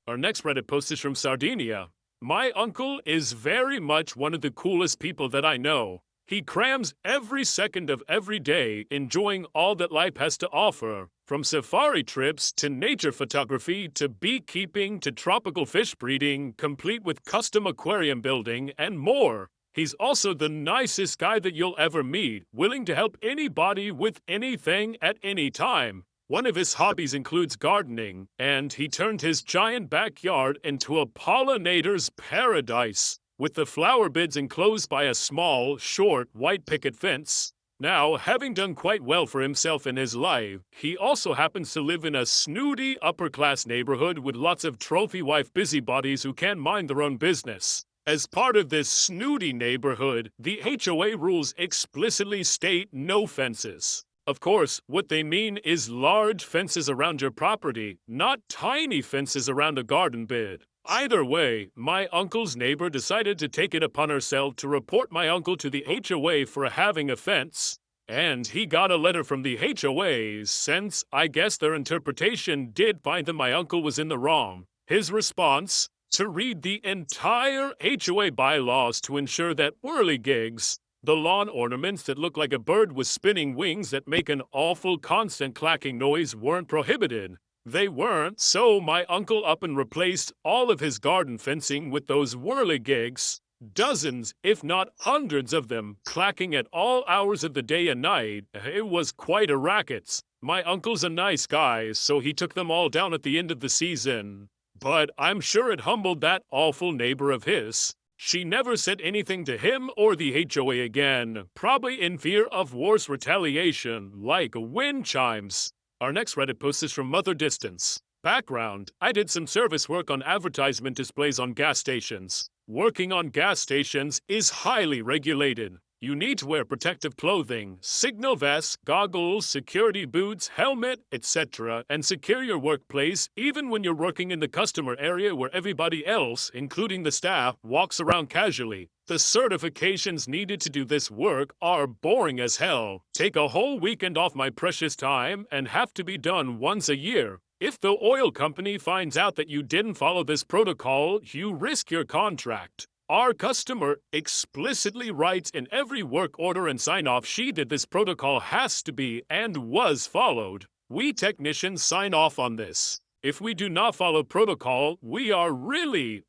Our next Reddit post is from Sardinia. My uncle is very much one of the coolest people that I know. He crams every second of every day enjoying all that life has to offer, from safari trips to nature photography to beekeeping to tropical fish breeding, complete with custom aquarium building and more. He's also the nicest guy that you'll ever meet, willing to help anybody with anything at any time. One of his hobbies includes gardening, and he turned his giant backyard into a pollinator's paradise, with the flower beds enclosed by a small, short, white picket fence. Now, having done quite well for himself in his life, he also happens to live in a snooty upper-class neighborhood with lots of trophy wife busybodies who can't mind their own business. As part of this snooty neighborhood, the HOA rules explicitly state no fences. Of course, what they mean is large fences around your property, not tiny fences around a garden bed. Either way, my uncle's neighbor decided to take it upon herself to report my uncle to the HOA for having a fence. And he got a letter from the HOA, since I guess their interpretation did find that my uncle was in the wrong. His response? To read the entire HOA bylaws to ensure that whirligigs, the lawn ornaments that look like a bird with spinning wings that make an awful constant clacking noise, weren't prohibited. They weren't, so my uncle up and replaced all of his garden fencing with those whirligigs, dozens, if not hundreds of them, clacking at all hours of the day and night. It was quite a racket. My uncle's a nice guy, so he took them all down at the end of the season. But I'm sure it humbled that awful neighbor of his. She never said anything to him or the HOA again, probably in fear of worse retaliation, like wind chimes. Our next Reddit post is from Mother Distance. Background: I did some service work on advertisement displays on gas stations. Working on gas stations is highly regulated. You need to wear protective clothing, signal vests, goggles, security boots, helmet, etc., and secure your workplace even when you're working in the customer area where everybody else, including the staff, walks around casually. The certifications needed to do this work are boring as hell, take a whole weekend off my precious time, and have to be done once a year. If the oil company finds out that you didn't follow this protocol, you risk your contract. Our customer explicitly writes in every work order and sign-off sheet that this protocol has to be and was followed. We technicians sign off on this. If we do not follow protocol, we are really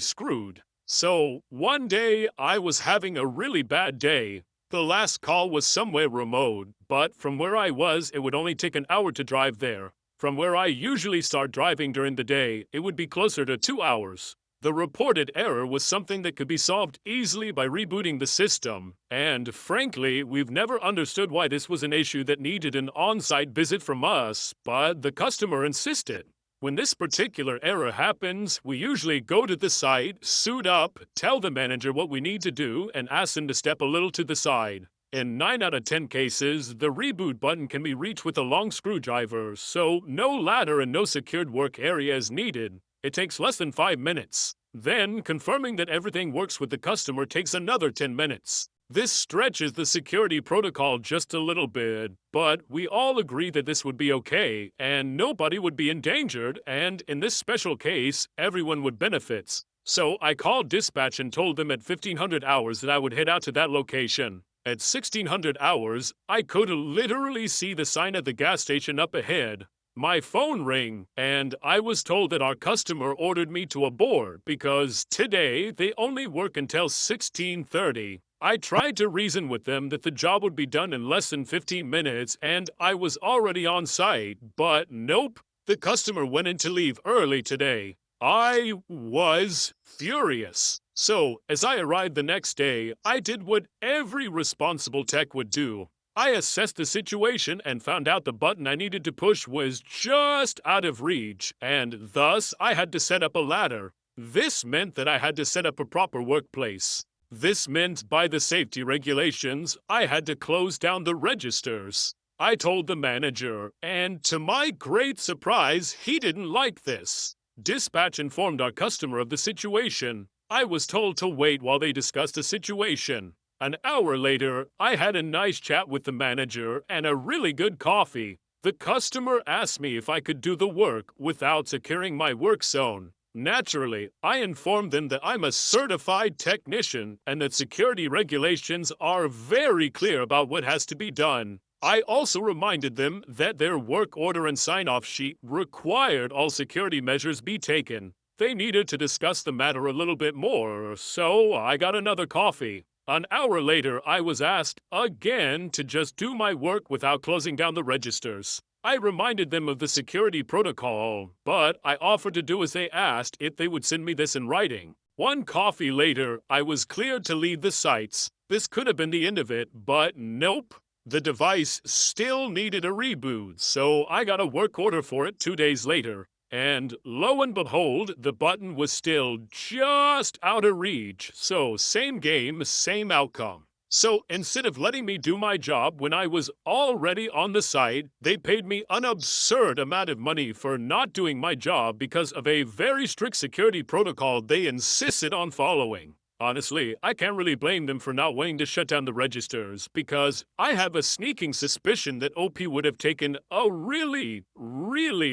screwed. So, one day I was having a really bad day. The last call was somewhere remote, but from where I was, it would only take an hour to drive there. From where I usually start driving during the day, it would be closer to 2 hours. The reported error was something that could be solved easily by rebooting the system, and frankly, we've never understood why this was an issue that needed an on-site visit from us, but the customer insisted. When this particular error happens, we usually go to the site, suit up, tell the manager what we need to do, and ask them to step a little to the side. In 9 out of 10 cases, the reboot button can be reached with a long screwdriver, so no ladder and no secured work area is needed. It takes less than 5 minutes. Then, confirming that everything works with the customer takes another 10 minutes. This stretches the security protocol just a little bit, but we all agree that this would be okay, and nobody would be endangered, and in this special case, everyone would benefit. So I called dispatch and told them at 1500 hours that I would head out to that location. At 1600 hours, I could literally see the sign at the gas station up ahead. My phone rang, and I was told that our customer ordered me to abort because today they only work until 16:30. I tried to reason with them that the job would be done in less than 15 minutes and I was already on site, but nope, the customer went in to leave early today. I was furious. So, as I arrived the next day, I did what every responsible tech would do. I assessed the situation and found out the button I needed to push was just out of reach, and thus I had to set up a ladder. This meant that I had to set up a proper workplace. This meant, by the safety regulations, I had to close down the registers. I told the manager, and to my great surprise, he didn't like this. Dispatch informed our customer of the situation. I was told to wait while they discussed the situation. An hour later, I had a nice chat with the manager and a really good coffee. The customer asked me if I could do the work without securing my work zone. Naturally, I informed them that I'm a certified technician and that security regulations are very clear about what has to be done. I also reminded them that their work order and sign-off sheet required all security measures be taken. They needed to discuss the matter a little bit more, so I got another coffee. An hour later, I was asked again to just do my work without closing down the registers. I reminded them of the security protocol, but I offered to do as they asked if they would send me this in writing. One coffee later, I was cleared to leave the sites. This could have been the end of it, but nope. The device still needed a reboot, so I got a work order for it 2 days later. And lo and behold, the button was still just out of reach. So same game, same outcome. So instead of letting me do my job when I was already on the site, they paid me an absurd amount of money for not doing my job because of a very strict security protocol they insisted on following. Honestly, I can't really blame them for not wanting to shut down the registers, because I have a sneaking suspicion that OP would have taken a really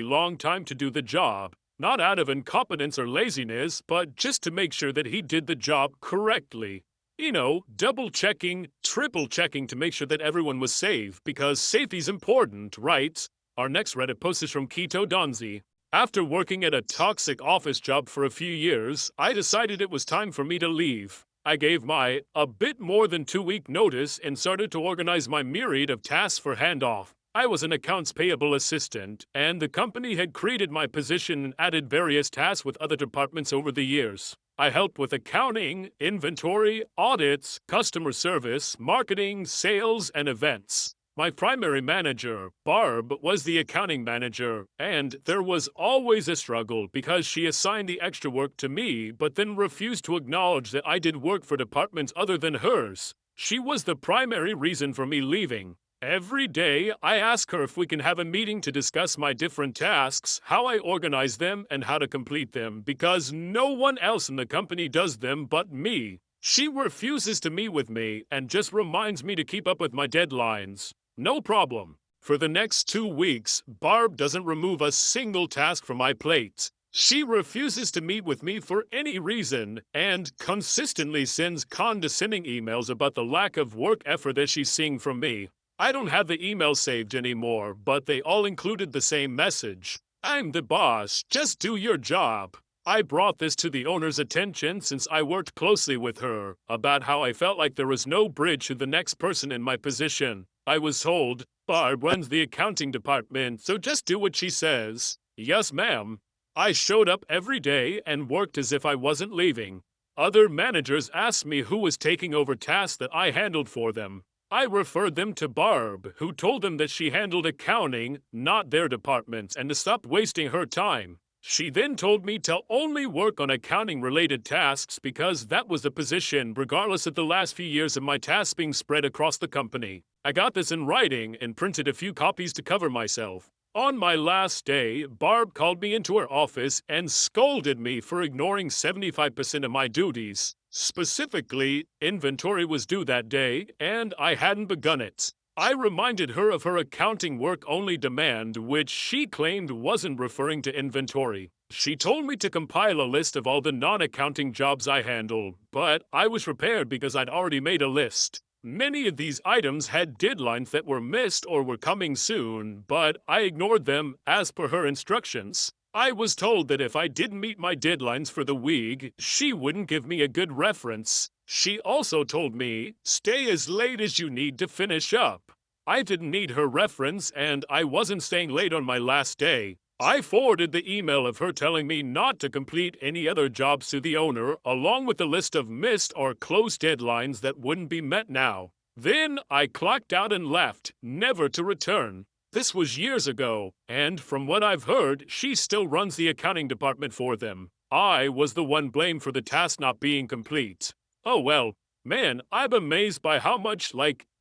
long time to do the job. Not out of incompetence or laziness, but just to make sure that he did the job correctly. You know, double-checking, triple-checking to make sure that everyone was safe, because safety's important, right? Our next Reddit post is from Keto Donzi. After working at a toxic office job for a few years, I decided it was time for me to leave. I gave my a bit more than 2-week notice and started to organize my myriad of tasks for handoff. I was an accounts payable assistant, and the company had created my position and added various tasks with other departments over the years. I helped with accounting, inventory, audits, customer service, marketing, sales, and events. My primary manager, Barb, was the accounting manager, and there was always a struggle because she assigned the extra work to me, but then refused to acknowledge that I did work for departments other than hers. She was the primary reason for me leaving. Every day, I ask her if we can have a meeting to discuss my different tasks, how I organize them, and how to complete them, because no one else in the company does them but me. She refuses to meet with me and just reminds me to keep up with my deadlines. No problem. For the next 2 weeks, Barb doesn't remove a single task from my plate. She refuses to meet with me for any reason and consistently sends condescending emails about the lack of work effort that she's seeing from me. I don't have the email saved anymore, but they all included the same message. I'm the boss, just do your job. I brought this to the owner's attention since I worked closely with her about how I felt like there was no bridge to the next person in my position. I was told, Barb runs the accounting department, so just do what she says. Yes, ma'am. I showed up every day and worked as if I wasn't leaving. Other managers asked me who was taking over tasks that I handled for them. I referred them to Barb, who told them that she handled accounting, not their departments, and to stop wasting her time. She then told me to only work on accounting-related tasks because that was the position, regardless of the last few years of my tasks being spread across the company. I got this in writing and printed a few copies to cover myself. On my last day, Barb called me into her office and scolded me for ignoring 75% of my duties. Specifically, inventory was due that day, and I hadn't begun it. I reminded her of her accounting work-only demand, which she claimed wasn't referring to inventory. She told me to compile a list of all the non-accounting jobs I handle, but I was prepared because I'd already made a list. Many of these items had deadlines that were missed or were coming soon, but I ignored them as per her instructions. I was told that if I didn't meet my deadlines for the week, she wouldn't give me a good reference. She also told me, stay as late as you need to finish up. I didn't need her reference, and I wasn't staying late on my last day. I forwarded the email of her telling me not to complete any other jobs to the owner, along with a list of missed or closed deadlines that wouldn't be met now. Then I clocked out and left, never to return. This was years ago, and from what I've heard, she still runs the accounting department for them. I was the one blamed for the task not being complete. Oh well, man, I'm amazed by how much,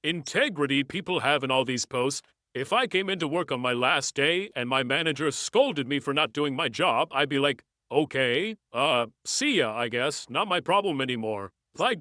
integrity people have in all these posts. If I came into work on my last day and my manager scolded me for not doing my job, I'd be like, okay, see ya, I guess, not my problem anymore.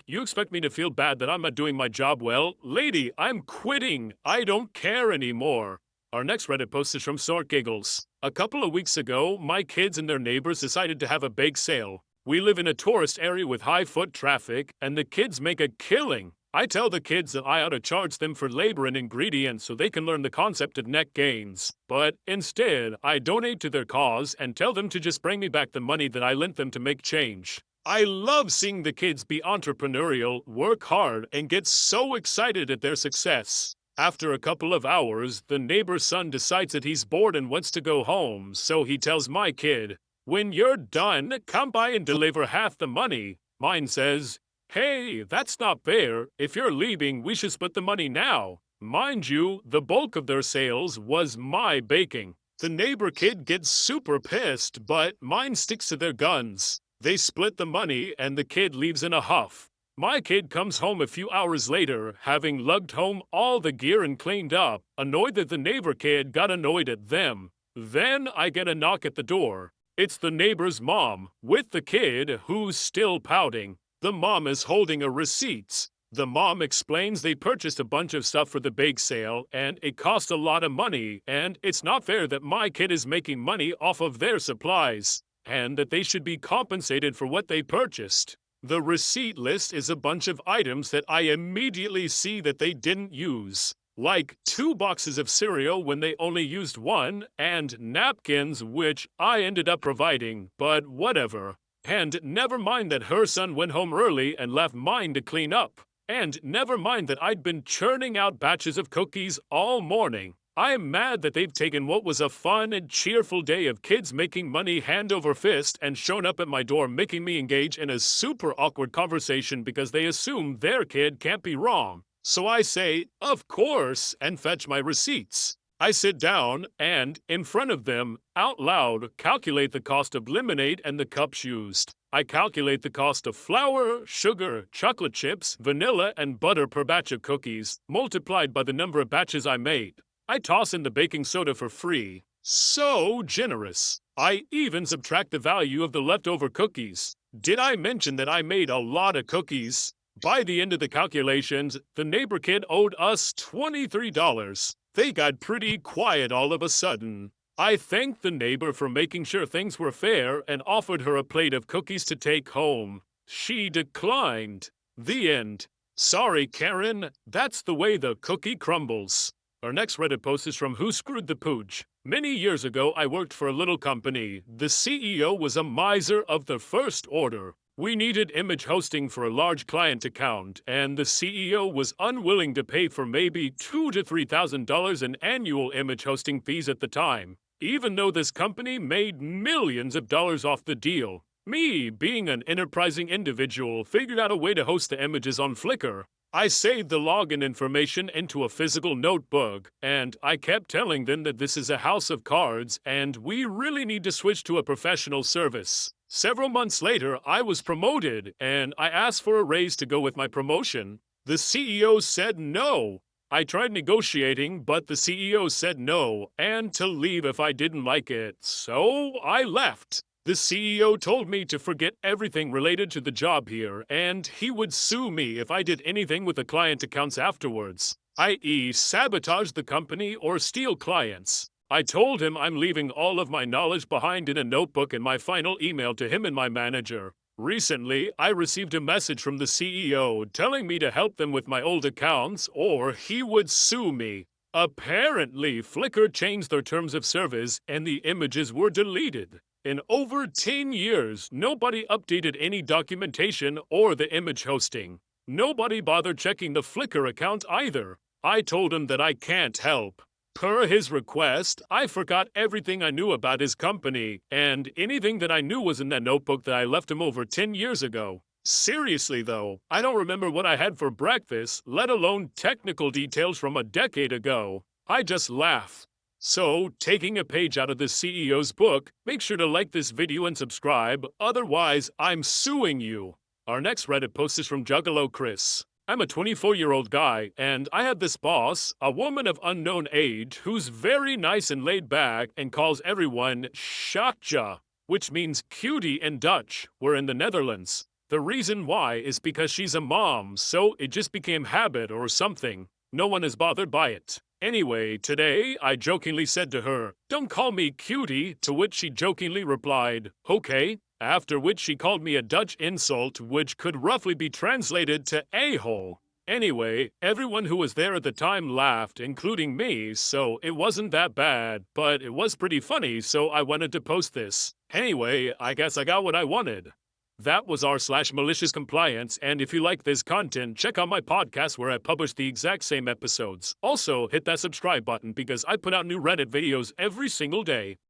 You expect me to feel bad that I'm not doing my job well? Lady, I'm quitting. I don't care anymore. Our next Reddit post is from Sort Giggles. A couple of weeks ago, my kids and their neighbors decided to have a bake sale. We live in a tourist area with high foot traffic, and the kids make a killing. I tell the kids that I ought to charge them for labor and ingredients so they can learn the concept of net gains. But instead, I donate to their cause and tell them to just bring me back the money that I lent them to make change. I love seeing the kids be entrepreneurial, work hard, and get so excited at their success. After a couple of hours, the neighbor's son decides that he's bored and wants to go home, so he tells my kid, "When you're done, come by and deliver half the money." Mine says, "Hey, that's not fair. If you're leaving, we should split the money now." Mind you, the bulk of their sales was my baking. The neighbor kid gets super pissed, but mine sticks to their guns. They split the money, and the kid leaves in a huff. My kid comes home a few hours later, having lugged home all the gear and cleaned up, annoyed that the neighbor kid got annoyed at them. Then I get a knock at the door. It's the neighbor's mom, with the kid, who's still pouting. The mom is holding a receipt. The mom explains they purchased a bunch of stuff for the bake sale, and it cost a lot of money, and it's not fair that my kid is making money off of their supplies, and that they should be compensated for what they purchased. The receipt list is a bunch of items that I immediately see that they didn't use, like 2 boxes of cereal when they only used 1, and napkins, which I ended up providing, but whatever. And never mind that her son went home early and left mine to clean up. And never mind that I'd been churning out batches of cookies all morning. I'm mad that they've taken what was a fun and cheerful day of kids making money hand over fist and shown up at my door making me engage in a super awkward conversation because they assume their kid can't be wrong. So I say, "Of course," and fetch my receipts. I sit down and, in front of them, out loud, calculate the cost of lemonade and the cups used. I calculate the cost of flour, sugar, chocolate chips, vanilla, and butter per batch of cookies, multiplied by the number of batches I made. I toss in the baking soda for free. So generous. I even subtract the value of the leftover cookies. Did I mention that I made a lot of cookies? By the end of the calculations, the neighbor kid owed us $23. They got pretty quiet all of a sudden. I thanked the neighbor for making sure things were fair and offered her a plate of cookies to take home. She declined. The end. Sorry, Karen. That's the way the cookie crumbles. Our next Reddit post is from Who Screwed the Pooch. Many years ago, I worked for a little company. The CEO was a miser of the first order. We needed image hosting for a large client account, and the CEO was unwilling to pay for maybe $2,000 to $3,000 in annual image hosting fees at the time, even though this company made millions of dollars off the deal. Me, being an enterprising individual, figured out a way to host the images on Flickr. I saved the login information into a physical notebook, and I kept telling them that this is a house of cards and we really need to switch to a professional service. Several months later, I was promoted, and I asked for a raise to go with my promotion. The CEO said no. I tried negotiating, but the CEO said no, and to leave if I didn't like it, so I left. The CEO told me to forget everything related to the job here, and he would sue me if I did anything with the client accounts afterwards, i.e. sabotage the company or steal clients. I told him I'm leaving all of my knowledge behind in a notebook in my final email to him and my manager. Recently, I received a message from the CEO telling me to help them with my old accounts or he would sue me. Apparently, Flickr changed their terms of service and the images were deleted. In over 10 years, nobody updated any documentation or the image hosting. Nobody bothered checking the Flickr account either. I told him that I can't help. Per his request, I forgot everything I knew about his company, and anything that I knew was in that notebook that I left him over 10 years ago. Seriously though, I don't remember what I had for breakfast, let alone technical details from a decade ago. I just laugh. So, taking a page out of the CEO's book, make sure to like this video and subscribe, otherwise I'm suing you. Our next Reddit post is from Juggalo Chris. I'm a 24-year-old guy, and I have this boss, a woman of unknown age, who's very nice and laid back and calls everyone Schatje, which means cutie in Dutch. We're in the Netherlands. The reason why is because she's a mom, so it just became habit or something. No one is bothered by it. Anyway, today I jokingly said to her, "Don't call me cutie," to which she jokingly replied, "Okay," after which she called me a Dutch insult which could roughly be translated to a-hole. Anyway, everyone who was there at the time laughed, including me, so it wasn't that bad, but it was pretty funny, so I wanted to post this. Anyway, I guess I got what I wanted. That was r/malicious compliance, and if you like this content, check out my podcast where I publish the exact same episodes. Also, hit that subscribe button because I put out new Reddit videos every single day.